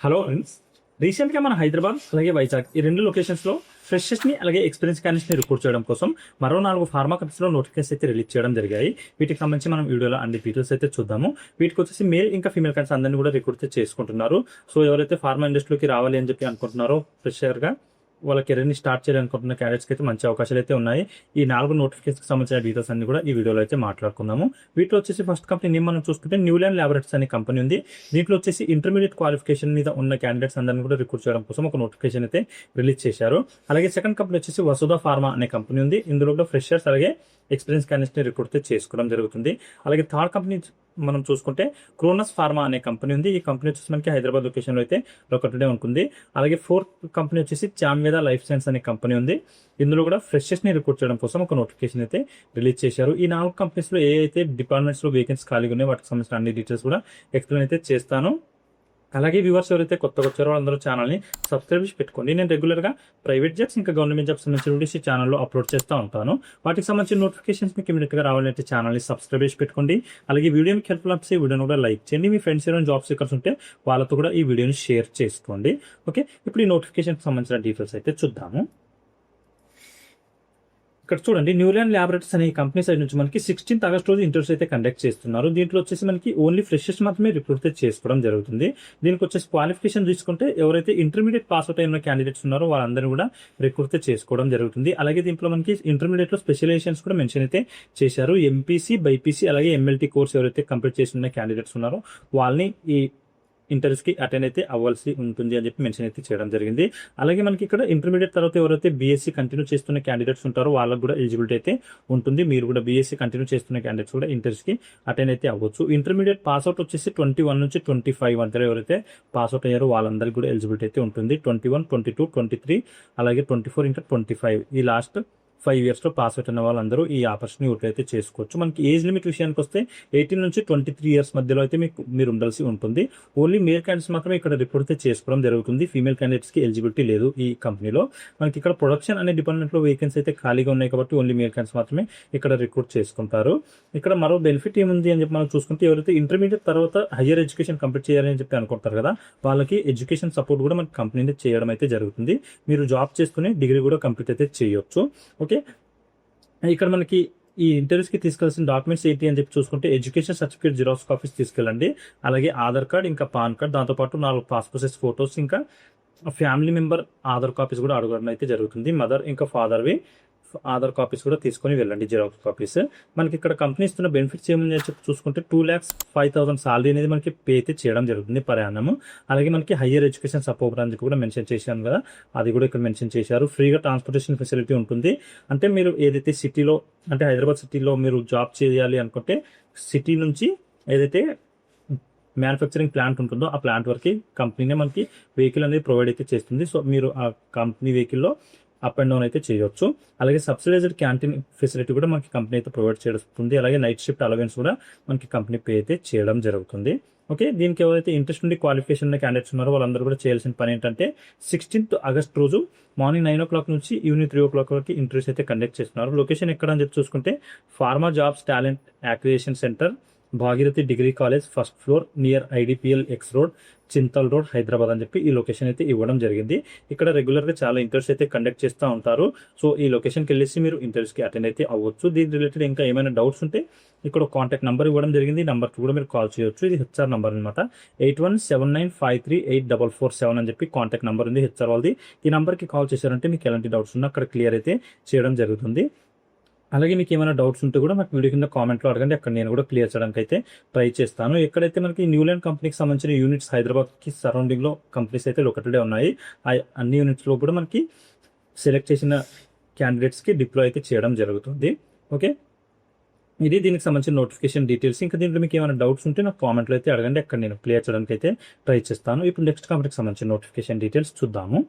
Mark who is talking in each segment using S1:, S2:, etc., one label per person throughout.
S1: Hello friends, రీసెంట్గా మన హైదరాబాద్ అలాగే వైజాగ్ ఈ రెండు లొకేషన్స్లో ఫ్రెషర్స్ని అలాగే ఎక్స్పీరియన్స్ క్యాండిడేట్స్ని రిక్రూట్ చేయడం కోసం మరో 4 ఫార్మా కంపెనీస్లో నోటిఫికేషన్ అయితే రిలీజ్ చేయడం జరిగాయి. వీటికి సంబంధించి మనం వీడియోలో అన్ని డీటెయిల్స్ అయితే చూద్దాము. వీటికి వచ్చేసి మేల్ ఇంకా ఫీమేల్ క్యాండిడేట్స్ అందరినీ కూడా రిక్రూట్ చేసుకుంటున్నారు. సో ఎవరైతే ఫార్మా ఇండస్ట్రీలోకి రావాలి అని చెప్పి అనుకుంటున్నారో ఫ్రెషర్గా వాళ్ళ కెరీర్ని స్టార్ట్ చేయాలనుకుంటున్న క్యాండిడేట్స్కి అయితే మంచి అవకాశాలు అయితే ఉన్నాయి. ఈ 4 నోటిఫికేషన్కి సంబంధించిన డీటెయిల్స్ అన్ని కూడా ఈ వీడియోలో అయితే మాట్లాడుకుందాము. వీటిలో వచ్చేసి ఫస్ట్ కంపెనీ నేమ్ మనం చూసుకుంటే న్యూలాండ్ ల్యాబొరేటరీస్ అనే కంపెనీ ఉంది. దీంట్లో వచ్చేసి ఇంటర్మీడియట్ క్వాలిఫికేషన్ మీద ఉన్న క్యాండిడేట్స్ అందరినీ కూడా రిక్రూట్ చేయడం కోసం ఒక నోటిఫికేషన్ అయితే రిలీజ్ చేశారు. అలాగే సెకండ్ కంపెనీ వచ్చేసి వసుధ ఫార్మా అనే కంపెనీ ఉంది. ఇందులో కూడా ఫ్రెషర్స్ అలాగే ఎక్స్పీరియన్స్ క్యాండిడేట్స్ని రిక్రూట్ చేసుకోవడం జరుగుతుంది. అలాగే థర్డ్ కంపెనీ మనం చూసుకుంటే క్రోనస్ ఫార్మా అనే కంపెనీ ఉంది. ఈ కంపెనీ వచ్చేసి మనకి హైదరాబాద్ లొకేషన్లో అయితే లొకేటెడ్ ఉంటుంది. అలాగే ఫోర్త్ కంపెనీ వచ్చేసి చామ్వేద లైఫ్ సైన్స్ అనే కంపెనీ ఉంది. ఇందులో కూడా ఫ్రెషర్స్ని రిక్రూట్ చేయడం కోసం ఒక నోటిఫికేషన్ అయితే రిలీజ్ చేశారు. ఈ 4 కంపెనీస్లో ఏ అయితే డిపార్ట్మెంట్స్లో వేకెన్సీ ఖాళీగా ఉన్నాయో వాటికి సంబంధించిన అన్ని డీటెయిల్స్ కూడా ఎక్స్ప్లెయిన్ అయితే చేస్తాను. అలాగే వ్యూవర్స్ ఎవరైతే కొత్తగా వచ్చారో వాళ్ళందరూ ఛానల్ని సబ్స్క్రైబ్ చేసి పెట్టుకోండి. నేను రెగ్యులర్గా ప్రైవేట్ జాబ్స్ ఇంకా గవర్నమెంట్ జాబ్స్ సంబంధించిన వీడియోస్ ఈ ఛానల్లో అప్లోడ్ చేస్తూ ఉంటాను. వాటికి సంబంధించిన నోటిఫికేషన్స్ మీకు ఇమీడియట్గా రావాలంటే ఛానల్ని సబ్స్క్రైబ్ చేసి పెట్టుకోండి. అలాగే వీడియో మీకు హెల్ప్ఫుల్ అనిపిస్తే ఈ వీడియోని కూడా లైక్ చేయండి. మీ ఫ్రెండ్స్ ఏమైనా జాబ్ సీకర్స్ ఉంటే వాళ్ళతో కూడా ఈ వీడియోని షేర్ చేసుకోండి. ఓకే, ఇప్పుడు ఈ నోటిఫికేషన్కి సంబంధించిన డీటెయిల్స్ అయితే చూద్దాము. ఇక్కడ చూడండి, న్యూలాండ్ ల్యాబొరేటరీస్ అనే కంపెనీ సైడ్ నుంచి మనకి 16th ఆగస్ట్ రోజు ఇంటర్వ్యూస్ అయితే కండక్ట్ చేస్తున్నారు. దీంట్లో వచ్చేసి మనకి ఓన్లీ ఫ్రెషర్స్ మాత్రమే రిక్రూట్ చేసుకోవడం జరుగుతుంది. దీనికి వచ్చేసి క్వాలిఫికేషన్ తీసుకుంటే ఎవరైతే ఇంటర్మీడియట్ పాస్ అవుట్ అయిన క్యాండిడేట్స్ ఉన్నారో వాళ్ళందరూ కూడా రిక్రూట్ చేసుకోవడం జరుగుతుంది. అలాగే దీంట్లో మనకి ఇంటర్మీడియట్ లో స్పెషలైజేషన్స్ కూడా మెన్షన్ అయితే చేశారు. ఎంపీసీ, బైపీసీ అలాగే ఎంఎల్టీ కోర్స్ ఎవరైతే కంప్లీట్ చేసిన క్యాండిడేట్స్ ఉన్నారో వాళ్ళని ఈ ఇంటర్వ్యూస్కి అటెండ్ అయితే అవ్వాల్సి ఉంటుంది అని చెప్పి మెన్షన్ అయితే చేయడం జరిగింది. అలాగే మనకి ఇక్కడ ఇంటర్మీడియట్ తర్వాత ఎవరైతే బీఎస్సీ కంటిన్యూ చేస్తున్న క్యాండిడేట్స్ ఉంటారో వాళ్ళకి కూడా ఎలిజిబిలిటీ అయితే ఉంటుంది. మీరు కూడా బీఎస్సీ కంటిన్యూ చేస్తున్న క్యాండిడేట్స్ కూడా ఇంటర్వ్యూస్కి అటెండ్ అయితే అవ్వచ్చు. ఇంటర్మీడియట్ పాస్అవుట్ వచ్చేసి 21 నుంచి 25 మధ్యలో ఎవరైతే పాస్అవుట్ అయ్యారో వాళ్ళందరికీ కూడా ఎలిజిబిలిటీ అయితే ఉంటుంది. 21, 22, 23 అలాగే 24 ఇంకా 25 ఈ లాస్ట్ 5 ఇయర్స్లో పాస్ అవుట్ అయిన వాళ్ళందరూ ఈ ఆపర్చునిటీ యూటిలైజ్ అయితే చేసుకోవచ్చు. మనకి ఏజ్ లిమిట్ విషయానికి వస్తే 18 నుంచి 23 ఇయర్స్ మధ్యలో అయితే మీరు ఉండాల్సి ఉంటుంది. ఓన్లీ మేల్ క్యాండిడేట్స్ మాత్రమే ఇక్కడ రిక్రూట్ అయితే చేసుకోవడం జరుగుతుంది. ఫీమేల్ క్యాండిడేట్స్కి ఎలిజిబిలిటీ లేదు ఈ కంపెనీలో. మనకి ఇక్కడ ప్రొడక్షన్ అనే డిపార్ట్మెంట్లో వేకెన్సీ అయితే ఖాళీగా ఉన్నాయి కాబట్టి ఓన్లీ మేల్ క్యాండిడేట్స్ మాత్రమే ఇక్కడ రిక్రూట్ చేసుకుంటారు. ఇక్కడ మరో బెనిఫిట్ ఏముంది అని చెప్పి మనం చూసుకుంటే ఎవరైతే ఇంటర్మీడియట్ తర్వాత హయ్యర్ ఎడ్యుకేషన్ కంప్లీట్ చేయాలని చెప్పి అనుకుంటారు కదా, వాళ్ళకి ఎడ్యుకేషన్ సపోర్ట్ కూడా మనకి కంపెనీ చేయడం అయితే జరుగుతుంది. మీరు జాబ్ చేస్తూనే డిగ్రీ కూడా కంప్లీట్ అయితే చేయొచ్చు. ఓకే, ఇక్కడ మనకి ఈ ఇంటర్వ్యూస్కి తీసుకెళ్లాల్సిన డాక్యుమెంట్స్ ఏంటి అని చెప్పి చూసుకుంటే ఎడ్యుకేషన్ సర్టిఫికేట్ జిరాక్స్ కాపీస్ తీసుకెళ్ళండి. అలాగే ఆధార్ కార్డ్ ఇంకా పాన్ కార్డ్, దాంతోపాటు 4 పాస్పోర్ట్ సైజ్ ఫొటోస్ ఇంకా ఫ్యామిలీ మెంబర్ ఆధార్ కాపీస్ కూడా అడగడం అయితే జరుగుతుంది. మదర్ ఇంకా ఫాదర్వి ఆధార్ కాపీస్ కూడా తీసుకొని వెళ్ళండి, జిరాక్స్ కాపీస్. మనకి ఇక్కడ కంపెనీ ఇస్తున్న బెనిఫిట్స్ ఏముంది అని చెప్పి చూసుకుంటే 2,05,000 సాలరీ అనేది మనకి పే అయితే చేయడం జరుగుతుంది పర్ యానం. అలాగే మనకి హయ్యర్ ఎడ్యుకేషన్ సపోర్ట్ అని కూడా మెన్షన్ చేశాను కదా, అది కూడా ఇక్కడ మెన్షన్ చేశారు. ఫ్రీగా ట్రాన్స్పోర్టేషన్ ఫెసిలిటీ ఉంటుంది. అంటే మీరు ఏదైతే సిటీలో అంటే హైదరాబాద్ సిటీలో మీరు జాబ్ చేయాలి అనుకుంటే సిటీ నుంచి ఏదైతే మ్యానుఫ్యాక్చరింగ్ ప్లాంట్ ఉంటుందో ఆ ప్లాంట్ వరకు కంపెనీనే మనకి వెహికల్ అనేది ప్రొవైడ్ అయితే చేస్తుంది. సో మీరు ఆ కంపెనీ వెహికల్లో అప్ అండ్ డౌన్ అయితే చేయొచ్చు. అలాగే సబ్సిడైజ్డ్ క్యాంటీన్ ఫెసిలిటీ కూడా మనకి కంపెనీ అయితే ప్రొవైడ్ చేస్తుంది. అలాగే నైట్ షిఫ్ట్ అలవెన్స్ కూడా మనకి కంపెనీ పే అయితే చేయడం జరుగుతుంది. ఓకే, దీనికి ఎవరైతే ఇంట్రెస్ట్ ఉండి క్వాలిఫికేషన్ ఉన్న క్యాండిడేట్స్ ఉన్నారో వాళ్ళందరూ కూడా చేయాల్సిన పని ఏంటంటే 16th ఆగస్ట్ రోజు మార్నింగ్ 9 o'clock నుంచి ఈవినింగ్ 3 o'clock వరకు ఇంటర్వ్యూస్ అయితే కండక్ట్ చేస్తున్నారు. లొకేషన్ ఎక్కడ అని చెప్పి చూసుకుంటే pharma jobs talent acquisition centre, Bhagirathi degree college, first floor, near IDPL X road, Chintal road, Hyderabad అని చెప్పి ఈ లొకేషన్ అయితే ఇవ్వడం జరిగింది. ఇక్కడ రెగ్యులర్గా చాలా ఇంటర్వ్యూస్ అయితే కండక్ట్ చేస్తూ ఉంటారు. సో ఈ లొకేషన్కి వెళ్ళేసి మీరు ఇంటర్వ్యూస్కి అటెండ్ అయితే అవ్వచ్చు. దీని రిలేటెడ్ ఇంకా ఏమైనా డౌట్స్ ఉంటే ఇక్కడ కాంటాక్ట్ నెంబర్ ఇవ్వడం జరిగింది. ఈ నెంబర్కి కూడా మీరు కాల్ చేయొచ్చు. ఇది హెచ్ఆర్ నెంబర్ అనమాట. 8179538447 అని చెప్పి కాంటాక్ట్ నెంబర్ ఉంది హెచ్ఆర్ వాళ్ళది. ఈ నెంబర్కి కాల్ చేశారంటే మీకు ఎలాంటి డౌట్స్ ఉన్నా అక్కడ క్లియర్ అయితే చేయడం జరుగుతుంది. అలాగే మీకు ఏమైనా డౌట్స్ ఉంటే కూడా నాకు వీడియో కింద కామెంట్లో అడగండి, అక్కడ నేను కూడా క్లియర్ చేయడానికి అయితే ట్రై చేస్తాను. ఎక్కడైతే మనకి న్యూలాండ్ కంపెనీకి సంబంధించిన యూనిట్స్ హైదరాబాద్కి సరౌండింగ్లో కంపెనీస్ అయితే లొకేటెడ్ ఉన్నాయి. అన్ని యూనిట్స్లో కూడా మనకి సెలెక్ట్ చేసిన క్యాండిడేట్స్కి డిప్లాయ్ అయితే చేయడం జరుగుతుంది. ఓకే, ఇది దీనికి సంబంధించిన నోటిఫికేషన్ డీటెయిల్స్. ఇంకా దీంట్లో మీకు ఏమైనా డౌట్స్ ఉంటే నాకు కామెంట్లో అయితే అడగండి, అక్కడ నేను క్లియర్ చేయడానికి అయితే ట్రై చేస్తాను. ఇప్పుడు నెక్స్ట్ కంపెనీకి సంబంధించిన నోటిఫికేషన్ డీటెయిల్స్ చూద్దాము.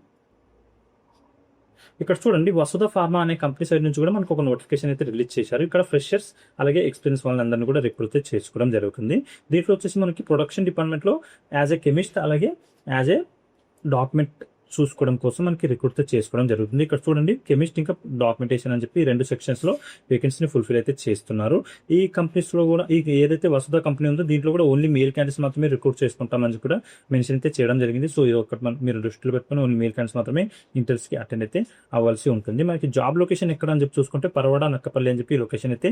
S1: ఇక్కడ చూడండి, వసుధ ఫార్మా అనే కంపెనీ సైడ్ నుంచి కూడా మనకు ఒక నోటిఫికేషన్ అయితే రిలీజ్ చేశారు. ఇక్కడ ఫ్రెషర్స్ అలాగే ఎక్స్పీరియన్స్ వాళ్ళందరినీ కూడా రిక్రూట్ చేసుకోవడం జరుగుతుంది. దీంట్లో వచ్చేసి మనకి ప్రొడక్షన్ డిపార్ట్మెంట్లో యాజ్ ఏ కెమిస్ట్ అలాగే యాజ్ ఏ డాక్యుమెంట్ చూసుకోవడం కోసం మనకి రిక్రూట్ చేసుకోవడం జరుగుతుంది. ఇక్కడ చూడండి కెమిస్ట్ ఇంకా డాక్యుమెంటేషన్ అని చెప్పి 2 సెక్షన్స్ లో వేకెన్సీని ఫుల్ఫిల్ అయితే చేస్తున్నారు. ఈ కంపెనీస్ లో కూడా ఈ ఏదైతే వసుధ కంపెనీ ఉందో దీంట్లో కూడా ఓన్లీ మేల్ క్యాండిడేట్స్ మాత్రమే రిక్రూట్ చేసుకుంటామని కూడా మెన్షన్ అయితే చేయడం జరిగింది. సో ఇది ఒకటి మీరు దృష్టిలో పెట్టుకుని ఓన్లీ మేల్ క్యాండిడేట్స్ మాత్రమే ఇంటర్వ్యూస్ కి అటెండ్ అయితే అవ్వాల్సి ఉంటుంది. మనకి జాబ్ లొకేషన్ ఎక్కడ అని చెప్పి చూసుకుంటే పరవాడ, నక్కపల్లి అని చెప్పి లొకేషన్ అయితే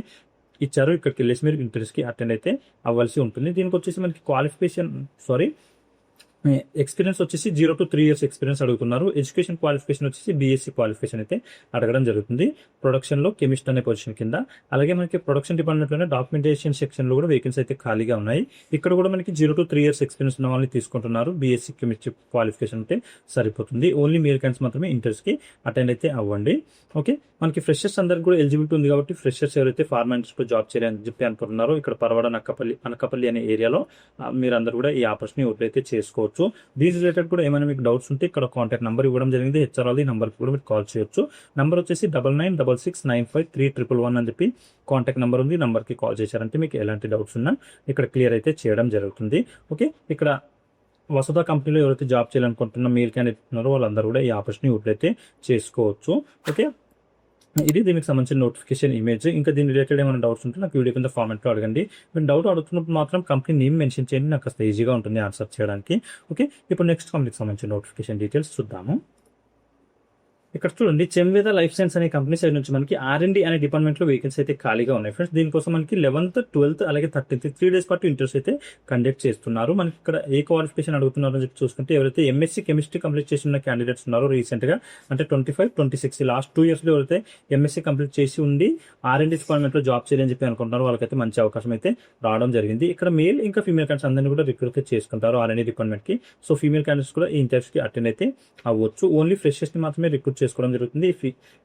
S1: ఇచ్చారు. ఇక్కడికి వెళ్ళేసి మీరు ఇంటర్వ్యూస్ కి అటెండ్ అయితే అవ్వాల్సి ఉంటుంది. దీనికి వచ్చేసి మనకి ఎక్స్పీరియన్స్ వచ్చేసి 0 to 3 years ఎక్స్పీరియన్స్ అడుగుతున్నారు. ఎడ్యుకేషన్ క్వాలిఫికేషన్ వచ్చేసి బీఎస్సీ క్వాలిఫికేషన్ అయితే అడగడం జరుగుతుంది. ప్రొడక్షన్ లో కెమిస్ట్ అనే పొజిషన్ కింద. అలాగే మనకి ప్రొడక్షన్ డిపార్ట్మెంట్ లోనే డాక్యుమెంటేషన్ సెక్షన్ లో కూడా వేకెన్సీ అయితే ఖాళీగా ఉన్నాయి. ఇక్కడ కూడా మనకి 0 to 3 years ఎక్స్పీరియన్స్ ఉన్న వాళ్ళని తీసుకుంటున్నారు. బీఎస్సీ కెమిస్ట్రీ క్వాలిఫికేషన్ అయితే సరిపోతుంది. ఓన్లీ మేల్ క్యాండిడేట్స్ మాత్రమే ఇంటర్వ్యూస్ కి అటెండ్ అయితే అవ్వండి. ఓకే, మనకి ఫ్రెషర్స్ అందరికి కూడా ఎలిజిబిలిటీ ఉంది కాబట్టి ఫ్రెషర్స్ ఎవరైతే ఫార్మా ఇండస్ట్రీలో జాబ్ చేయాలని చెప్పి అనుకుంటున్నారో ఇక్కడ పరవాడ, అనకాపల్లి అనే ఏరియాలో మీరందరూ కూడా ఈ ఆపర్చునిటీ అయితే చేసుకోవచ్చు. దీని రిలేటెడ్ కూడా ఏమైనా మీకు డౌట్స్ ఉంటే ఇక్కడ కాంటాక్ట్ నెంబర్ ఇవ్వడం జరిగింది. హెచ్ఆర్ఆర్ నెంబర్ కూడా మీరు కాల్ చేయొచ్చు. నెంబర్ వచ్చేసి 9966953111 అని చెప్పి కాంటాక్ట్ నెంబర్ ఉంది. నెంబర్ కి కాల్ చేశారంటే మీకు ఎలాంటి డౌట్స్ ఉన్నా ఇక్కడ క్లియర్ అయితే చేయడం జరుగుతుంది. ఓకే, ఇక్కడ వసుధ కంపెనీలో ఎవరైతే జాబ్ చేయాలనుకుంటున్న మేల్ క్యాండిడేట్ ఉన్నారో వాళ్ళందరూ కూడా ఈ ఆపర్చునిటీ అయితే చేసుకోవచ్చు. ఓకే, ఇది దీనికి సంబంధించిన నోటిఫికేషన్ ఇమేజ్. ఇంకా దీని రిలేటెడ్ ఏమైనా డౌట్స్ ఉంటే నాకు వీడియో కింద కామెంట్లో అడగండి. మీరు డౌట్ అడుగుతున్నప్పుడు మాత్రం కంపెనీ నేమ్ మెన్షన్ చేయండి, నాకు కాస్త ఈజీగా ఉంటుంది ఆన్సర్ చేయడానికి. ఓకే, ఇప్పుడు నెక్స్ట్ కంపెనీకి సంబంధించిన నోటిఫికేషన్ డీటెయిల్స్ చూద్దాము. ఇక్కడ చూడండి చెంవేద లైఫ్ సైన్స్ అనే కంపెనీ సైడ్ నుంచి మనకి R&D అనే డిపార్ట్మెంట్ లో వేకెన్సీ అయితే ఖాళీగా ఉన్నాయి ఫ్రెండ్స్. దీనికోసం మనకి 11th, 12th అలాగే 13th 3 days పాటు ఇంటర్వ్యూస్ అయితే కండక్ట్ చేస్తున్నారు. మనకి ఇక్కడ ఏ క్వాలిఫికేషన్ అడుగుతున్నారో చెప్పి చూసుకుంటే ఎవరైతే ఎంఎస్సీ కెమిస్ట్రీ కంప్లీట్ చేసిన క్యాండిడేట్స్ ఉన్నారో రీసెంట్ గా అంటే 25, 26 లాస్ట్ 2 years లో ఎవరైతే ఎంఎస్సీ కంప్లీట్ చేసి ఉండి R&D డిపార్ట్మెంట్ లో జాబ్ చేయాలని చెప్పి అనుకుంటున్నారో వాళ్ళకైతే మంచి అవకాశం అయితే రావడం జరిగింది. ఇక్కడ మేల్ ఇంకా ఫీమేల్ క్యాండిడేట్స్ అందరినీ కూడా రిక్రూట్ చేసుకుంటారు R&D డిపార్ట్మెంట్ కి. సో ఫీమేల్ క్యాండిడేట్స్ కూడా ఈ ఇంటర్వ్యూస్ కి అటెండ్ అయితే అవ్వచ్చు. ఓన్లీ ఫ్రెషర్స్ ని మాత్రమే రిక్రూట్ చేసుకోవడం జరుగుతుంది.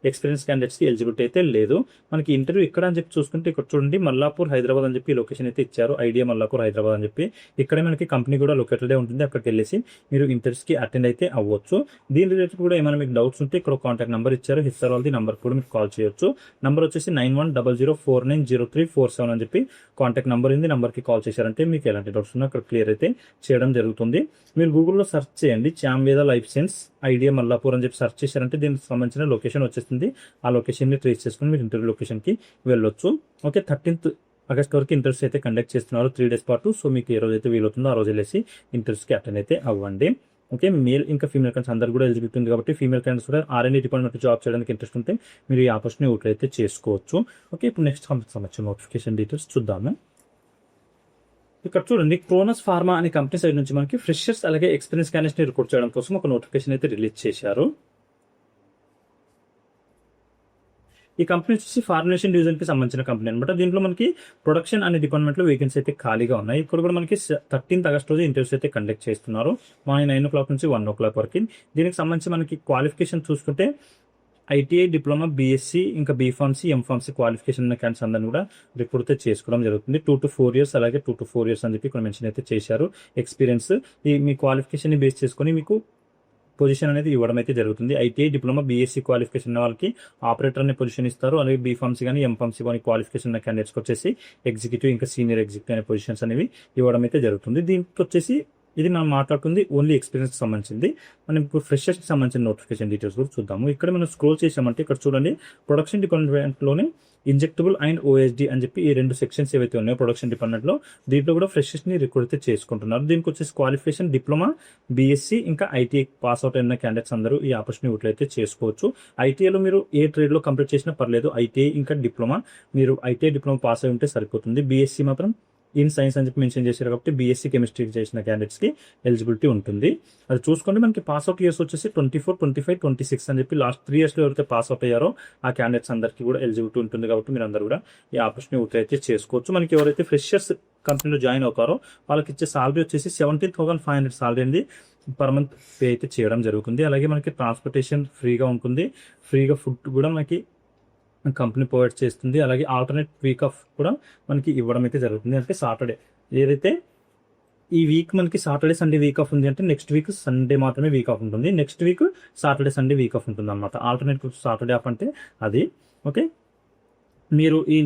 S1: ఎక్స్పీరియన్స్ క్యాండిడేట్స్ కి ఎలిజిబిలిటీ అయితే లేదు. మనకి ఇంటర్వ్యూ ఇక్కడ అని చెప్పి చూసుకుంటే ఇక్కడ చూడండి మల్లాపూర్ హైదరాబాద్ అని చెప్పి లొకేషన్ అయితే ఇచ్చారు. ఐడియా మల్లాపూర్ హైదరాబాద్ అని చెప్పి ఇక్కడే మనకి కంపెనీ కూడా లొకేటెడ్ ఉంటుంది. అక్కడికి వెళ్ళేసి మీరు ఇంటర్వ్యూస్ కి అటెండ్ అయితే అవ్వచ్చు. దీని రిలేటెడ్ కూడా ఏమైనా మీకు డౌట్స్ ఉంటే ఇక్కడ కాంటాక్ట్ నెంబర్ ఇచ్చారు. హిస్టర్ వాళ్ళది నెంబర్ కూడా మీకు కాల్ చేయొచ్చు. నెంబర్ వచ్చేసి 9100490347 అని చెప్పి కాంటాక్ట్ నెంబర్ ఉంది. నెంబర్ కి కాల్ చేశారంటే మీకు ఎలాంటి డౌట్స్ ఉన్నా అక్కడ క్లియర్ అయితే చేయడం జరుగుతుంది. మీరు గూగుల్లో సెర్చ్ చేయండి చాంవేద లైఫ్ సైన్స్ ఐడియా మల్లాపూర్ అని చెప్పి సెర్చ్ చేశారంటే దీనికి సంబంధించిన లొకేషన్ వచ్చేస్తుంది. ఆ లొకేషన్ ని ట్రేస్ చేసుకుని మీరు ఇంటర్వ్యూ లొకేషన్ కి వెళ్ళొచ్చు. ఓకే, 13th August వరకు ఇంటర్వ్యూస్ అయితే కండక్ట్ చేస్తున్నారు 3 days పాటు. సో మీకు ఏ రోజు అయితే వీలవుతుందో ఆ రోజు వెళ్ళేసి ఇంటర్వ్యూస్ కి అటెండ్ అయితే అవ్వండి. ఓకే, మేల్ ఇంకా ఫీమేల్ క్యాండిడేట్స్ అందరూ కూడా ఎలిజిబిలిటీ ఉంది కాబట్టి ఫీమేల్ క్యాండిడేట్స్ కూడా R&D డిపార్ట్మెంట్ జాబ్ చేయడానికి ఇంట్రెస్ట్ ఉంటే మీరు ఈ ఆపర్చునిటీ అయితే చేసుకోవచ్చు. ఓకే, ఇప్పుడు నెక్స్ట్ సంబంధించిన నోటిఫికేషన్ డీటెయిల్స్ చూద్దాము. ఇక్కడ చూడండి క్రోనస్ ఫార్మా అనే కంపెనీ సైడ్ నుంచి మనకి ఫ్రెషర్స్ అలాగే ఎక్స్పీరియన్స్ క్యాండిడేట్స్ ని రిక్రూట్ చేయడం కోసం ఒక నోటిఫికేషన్ అయితే రిలీజ్ చేశారు. ఈ కంపెనీ వచ్చేసి ఫార్ములేషన్ డివిజన్ కి సంబంధించిన కంపెనీ అనమాట. దీంట్లో మనకి ప్రొడక్షన్ అనే డిపార్ట్మెంట్ లో వేకెన్సీ అయితే ఖాళీగా ఉన్నాయి. ఇక్కడ కూడా మనకి 13th August రోజు ఇంటర్వ్యూస్ అయితే కండక్ట్ చేస్తున్నారు. మార్నింగ్ 9 o'clock నుంచి 1 o'clock వరకు. దీనికి సంబంధించి మనకి క్వాలిఫికేషన్ చూసుకుంటే ITI డిప్లొమా, బీఎస్సీ ఇంకా బీఫార్మసీ, ఎంఫార్మసీ క్వాలిఫికేషన్ ఉన్న క్యాండిడేట్స్ అందరినీ కూడా రిక్రూట్ చేసుకోవడం జరుగుతుంది. 2 to 4 years అలాగే 2 to 4 years అని చెప్పి ఇక్కడ మెన్షన్ అయితే చేశారు. ఎక్స్పీరియన్స్ ఈ మీ క్వాలిఫికేషన్ ని బేస్ చేసుకుని మీకు పొజిషన్ అనేది ఇవ్వడం అయితే జరుగుతుంది. ITI డిప్లొమా, బీఎస్సీ క్వాలిఫికేషన్ ఉన్న వాళ్ళకి ఆపరేటర్ అనే పొజిషన్ ఇస్తారు. అలాగే బీఫార్మసీ కానీ ఎంఫార్మసీ కానీ క్వాలిఫికేషన్ ఉన్న క్యాండిడేట్స్ వచ్చేసి ఎగ్జిక్యూటివ్ ఇంకా సీనియర్ ఎగ్జిక్యూటివ్ అనే పొజిషన్స్ అనేవి ఇవ్వడం అయితే జరుగుతుంది. దీనికి వచ్చేసి ఇది మనం మాట్లాడుతుంది ఓన్లీ ఎక్స్పీరియన్స్ సంబంధించింది. మనం ఇప్పుడు ఫ్రెషర్స్ కి సంబంధించిన నోటిఫికేషన్ డీటెయిల్స్ కూడా చూద్దాము. ఇక్కడ మనం స్క్రోల్ చేసామంటే ఇక్కడ చూడండి ప్రొడక్షన్ డిపార్ట్మెంట్ లోనే ఇంజెక్టబుల్ అండ్ OSD అని చెప్పి ఈ 2 సెక్షన్స్ ఏవైతే ఉన్నాయో ప్రొడక్షన్ డిపార్ట్మెంట్ లో దీంట్లో కూడా ఫ్రెషర్స్ ని రిక్రూట్ అయితే చేసుకుంటున్నారు. దీనికి వచ్చేసి క్వాలిఫికేషన్ డిప్లొమా, బీఎస్సీ ఇంకా ITI పాస్ అవుట్ అయిన క్యాండిడేట్స్ అందరూ ఈ ఆపర్చునిటీ అయితే చేసుకోవచ్చు. ITIలో మీరు ఏ ట్రేడ్ లో కంప్లీట్ చేసినా పర్లేదు. ITI ఇంకా డిప్లొమా మీరు ITI డిప్లొమా పాస్ అయి ఉంటే సరిపోతుంది. బీఎస్సీ మాత్రం ఇన్ సైన్స్ అని చెప్పి మెన్షన్ చేశారు కాబట్టి బీఎస్సీ కెమిస్ట్రీ చేసిన క్యాండిడేట్స్ కి ఎలిజిబిలిటీ ఉంటుంది. అది చూసుకోండి. మనకి పాస్ అవుట్ ఇయర్స్ వచ్చేసి 24, 25, 26 అని చెప్పి లాస్ట్ 3 years లో ఎవరైతే పాస్ అవుట్ అయ్యారో ఆ క్యాండిడేట్స్ అందరికీ కూడా ఎలిజిబిలిటీ ఉంటుంది కాబట్టి మీరు అందరూ కూడా ఈ ఆపర్చునిటీ అయితే చేసుకోవచ్చు. మనకి ఎవరైతే ఫ్రెషర్స్ కంపెనీలో జాయిన్ అవుతారో వాళ్ళకి ఇచ్చే సాలరీ వచ్చేసి 17,500 సాలరీ అనేది పర్ మంత్ పే అయితే చేయడం జరుగుతుంది. అలాగే మనకి ట్రాన్స్పోర్టేషన్ ఫ్రీగా ఉంటుంది. ఫ్రీగా ఫుడ్ కూడా మనకి కంపెనీ ప్రొవైడ్ చేస్తుంది. అలాగే ఆల్టర్నేట్ వీక్ ఆఫ్ కూడా మనకి ఇవ్వడం అయితే జరుగుతుంది. అంటే సాటర్డే ఏదైతే ఈ వీక్ మనకి సాటర్డే సండే వీక్ ఆఫ్ ఉంది అంటే నెక్స్ట్ వీక్ సండే మాత్రమే వీక్ ఆఫ్ ఉంటుంది. Next week Saturday Sunday week off ఉంటుంది అనమాట. ఆల్టర్నేట్ సాటర్డే ఆఫ్ అంటే అది. ఓకే, మీరు ఈ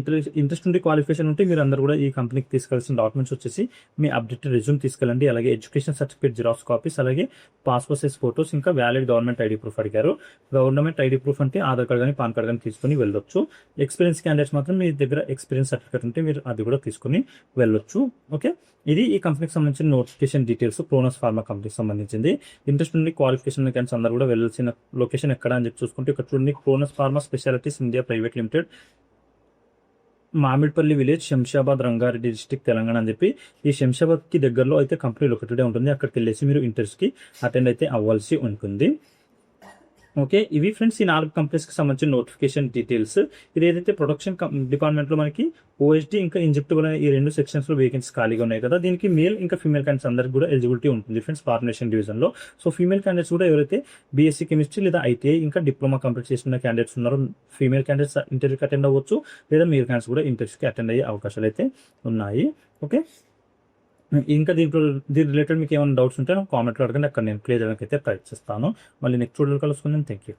S1: ఇంట్రెస్ట్ ఉండి క్వాలిఫికేషన్ ఉంటే మీరు అందరూ కూడా ఈ కంపెనీకి తీసుకెళ్లాల్సిన డాక్యుమెంట్స్ వచ్చేసి మీ అప్డేటెడ్ రెజ్యూమ్ తీసుకెళ్ళండి, అలాగే ఎడ్యుకేషన్ సర్టిఫికేట్ జిరాక్స్ కాపీస్, అలాగే పాస్పోర్ట్ సైజ్ ఫోటోస్, ఇంకా వ్యాలిడ్ గవర్నమెంట్ ఐడి ప్రూఫ్ అడిగారు. గవర్నమెంట్ ఐడి ప్రూఫ్ అంటే ఆధార్ కార్డ్ కానీ పాన్ కార్డ్ కానీ తీసుకుని వెళ్ళొచ్చు. ఎక్స్పీరియన్స్ క్యాండిడేట్స్ మాత్రం మీ దగ్గర ఎక్స్పీరియన్స్ సర్టిఫికేట్ ఉంటే మీరు అది కూడా తీసుకుని వెళ్ళొచ్చు. ఓకే, ఇది ఈ కంపెనీకి సంబంధించిన నోటిఫికేషన్ డీటెయిల్స్. ప్రోనస్ ఫార్మా కంపెనీకి సంబంధించింది. ఇంట్రెస్ట్ ఉండి క్వాలిఫికేషన్ క్యాండిడేట్స్ అందరూ కూడా వెళ్ళాల్సిన లొకేషన్ ఎక్కడ అని చెప్పి చూసుకుంటే ఇక్కడ చూడండి, Pronus pharma specialities India private limited, Mamidipalli village, Shamshabad, Rangareddy district, Telangana అని చెప్పి ఈ శంషాబాద్కి దగ్గరలో అయితే కంపెనీ లొకేటెడ్ ఉంటుంది. అక్కడికి వెళ్ళేసి మీరు ఇంటర్వ్యూస్కి అటెండ్ అయితే అవ్వాల్సి ఉంటుంది. ఓకే, ఇవి ఫ్రెండ్స్ ఈ 4 కంపెనీస్కి సంబంధించిన నోటిఫికేషన్ డీటెయిల్స్. ఇది ఏదైతే ప్రొడక్షన్ డిపార్ట్మెంట్లో మనకి ఓఎస్డి ఇంకా ఇంజెక్టబుల్ అనే ఈ 2 సెక్షన్స్లో వేకెన్సీ ఖాళీగా ఉన్నాయి కదా, దీనికి మేల్ ఇంకా ఫీమేల్ క్యాండిడేట్స్ అందరికి కూడా ఎలిజిబిలిటీ ఉంటుంది ఫ్రెండ్స్ ఫార్మేషన్ డివిజన్లో. సో ఫీమేల్ క్యాండిడేట్స్ కూడా ఎవరైతే బీఎస్సీ కెమిస్ట్రీ లేదా ఐటీఐ ఇంకా డిప్లొమా కంప్లీట్ చేసిన క్యాండిడేట్స్ ఉన్నారో ఫీమేల్ క్యాండిడేట్స్ ఇంటర్వ్యూకి అటెండ్ అవ్వచ్చు, లేదా మేల్ క్యాండిడేట్స్ కూడా ఇంటర్వ్యూకి అటెండ్ అయ్యే అవకాశాలు అయితే ఉన్నాయి. ఓకే, ఇంకా దీని రిలేటెడ్ మీకు ఏమైనా డౌట్స్ ఉంటే నాకు కామెంట్లో అడగండి, అక్కడ నేను క్లియర్ చేయడానికి అయితే ప్రయత్నిస్తాను. మళ్ళీ నెక్స్ట్ వీడియోలో కలుసుకుందాం. Thank you.